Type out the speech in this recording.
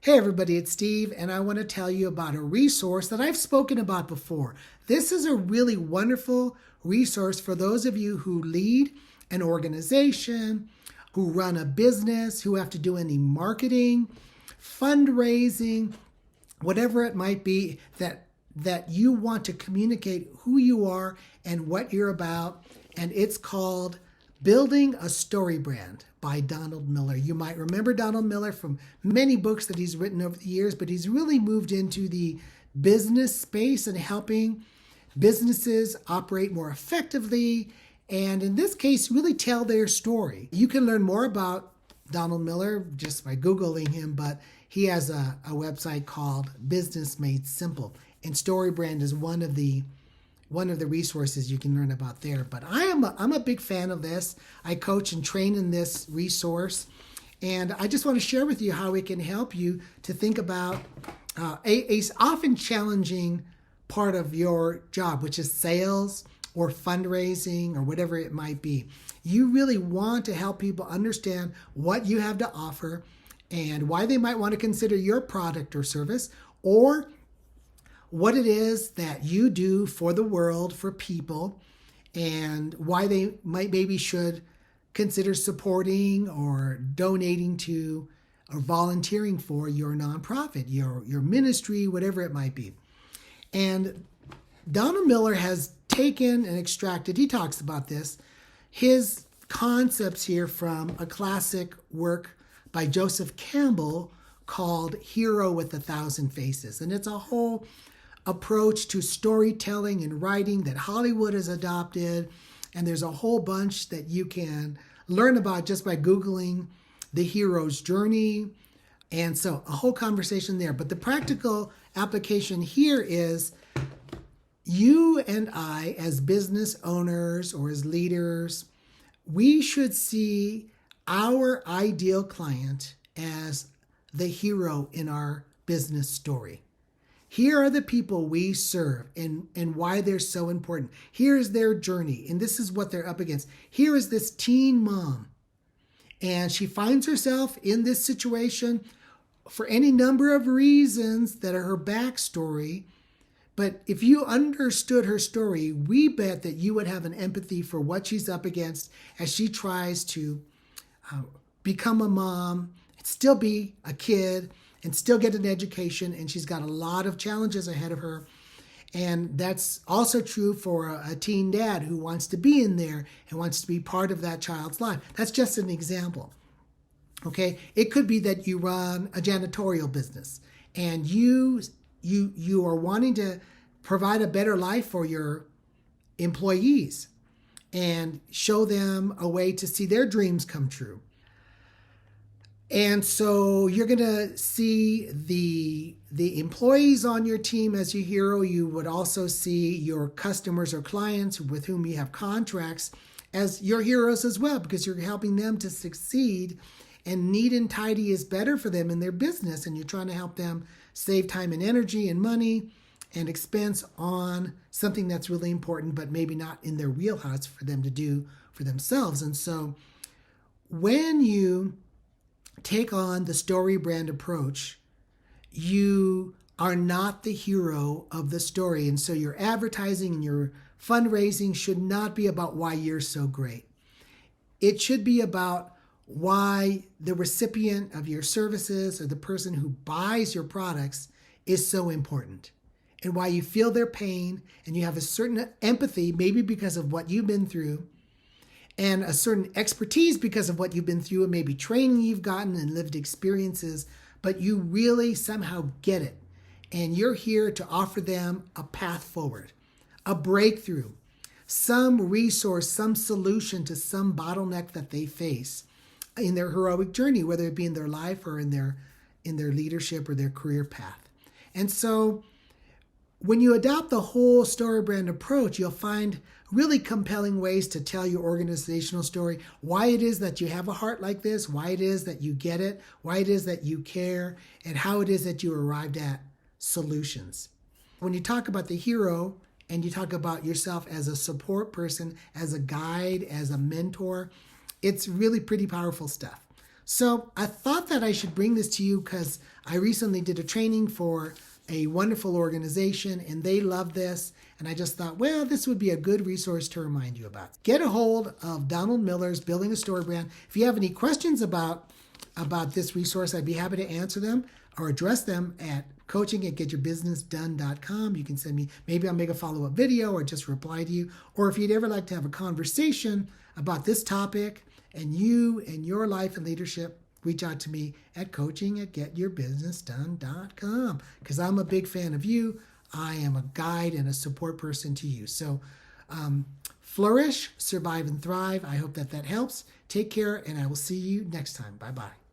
Hey everybody, it's Steve, and I want to tell you about a resource that I've spoken about before. This is a really wonderful resource for those of you who lead an organization, who run a business, who have to do any marketing, fundraising, whatever it might be that you want to communicate who you are and what you're about. And it's called Building a Storybrand by Donald Miller. You might remember Donald Miller from many books that he's written over the years, but he's really moved into the business space and helping businesses operate more effectively, and in this case, really tell their story. You can learn more about Donald Miller just by Googling him, but he has a website called Business Made Simple, and Storybrand is one of the resources you can learn about there. But I'm a big fan of this. I coach and train in this resource, and I just want to share with you how it can help you to think about a often challenging part of your job, which is sales or fundraising or whatever it might be. You really want to help people understand what you have to offer and why they might want to consider your product or service, or what it is that you do for the world, for people, and why they maybe should consider supporting or donating to or volunteering for your nonprofit, your ministry, whatever it might be. And Donald Miller has taken and extracted, he talks about this, his concepts here from a classic work by Joseph Campbell called Hero with a Thousand Faces. And it's a whole approach to storytelling and writing that Hollywood has adopted, and there's a whole bunch that you can learn about just by Googling the hero's journey, and so a whole conversation there. But the practical application here is you and I, as business owners or as leaders, we should see our ideal client as the hero in our business story. Here are the people we serve and why they're so important. Here's their journey, and this is what they're up against. Here is this teen mom, and she finds herself in this situation for any number of reasons that are her backstory. But if you understood her story, we bet that you would have an empathy for what she's up against as she tries to become a mom, still be a kid, and still get an education, and she's got a lot of challenges ahead of her. And that's also true for a teen dad who wants to be in there and wants to be part of that child's life. That's just an example. Okay, it could be that you run a janitorial business and you are wanting to provide a better life for your employees and show them a way to see their dreams come true. And so you're going to see the employees on your team as your hero. You would also see your customers or clients with whom you have contracts as your heroes as well, because you're helping them to succeed, and neat and tidy is better for them in their business, and you're trying to help them save time and energy and money and expense on something that's really important, but maybe not in their wheelhouse for them to do for themselves. And so when you take on the Storybrand approach, you are not the hero of the story. And so your advertising and your fundraising should not be about why you're so great. It should be about why the recipient of your services or the person who buys your products is so important, and why you feel their pain and you have a certain empathy, maybe because of what you've been through, and a certain expertise because of what you've been through and maybe training you've gotten and lived experiences, but you really somehow get it. And you're here to offer them a path forward, a breakthrough, some resource, some solution to some bottleneck that they face in their heroic journey, whether it be in their life or in their leadership or their career path. And so when you adopt the whole Storybrand approach, you'll find really compelling ways to tell your organizational story, why it is that you have a heart like this, why it is that you get it, why it is that you care, and how it is that you arrived at solutions. When you talk about the hero and you talk about yourself as a support person, as a guide, as a mentor, it's really pretty powerful stuff. So I thought that I should bring this to you because I recently did a training for a wonderful organization and they love this. And I just thought, well, this would be a good resource to remind you about. Get a hold of Donald Miller's Building a Story Brand. If you have any questions about this resource, I'd be happy to answer them or address them at coaching@getyourbusinessdone.com. You can send me, maybe I'll make a follow-up video or just reply to you. Or if you'd ever like to have a conversation about this topic and you and your life and leadership, reach out to me at coaching@getyourbusinessdone.com because I'm a big fan of you. I am a guide and a support person to you. So flourish, survive, and thrive. I hope that helps. Take care, and I will see you next time. Bye-bye.